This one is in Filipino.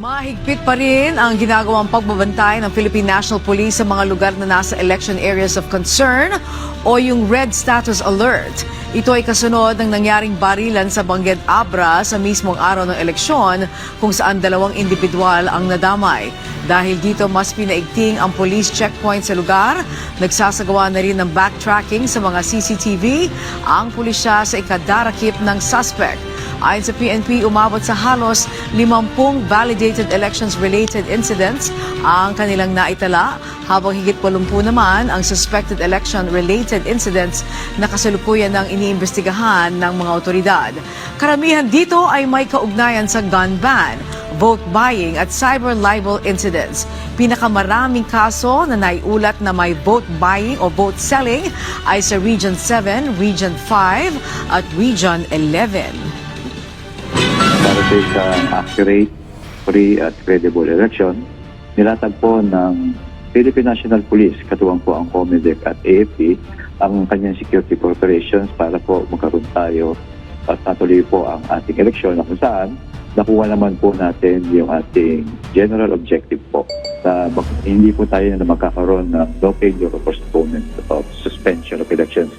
Mahigpit pa rin ang ginagawang pagbabantay ng Philippine National Police sa mga lugar na nasa election areas of concern o yung Red Status Alert. Ito ay kasunod ng nangyaring barilan sa Bangged Abra sa mismong araw ng eleksyon kung saan dalawang individual ang nadamay. Dahil dito mas pinaigting ang police checkpoint sa lugar, nagsasagawa na rin ng backtracking sa mga CCTV ang pulisya sa ikadarakip ng suspect. Ayon sa PNP, umabot sa halos 50 validated elections-related incidents ang kanilang naitala, habang higit 80 naman ang suspected election-related incidents na kasalukuyan ng iniimbestigahan ng mga otoridad. Karamihan dito ay may kaugnayan sa gun ban, vote buying at cyber libel incidents. Pinakamaraming kaso na naiulat na may vote buying o vote selling ay sa Region 7, Region 5 at Region 11. Para sa isang accurate, free at credible election, nilatag po ng Philippine National Police, katuwang po ang COMELEC at AFP, ang kanyang security corporations para po magkaroon tayo at natuloy po ang ating eleksyon na kung saan nakuha naman po natin yung ating general objective po na hindi po tayo na magkakaroon ng no failure or postponement of suspension of elections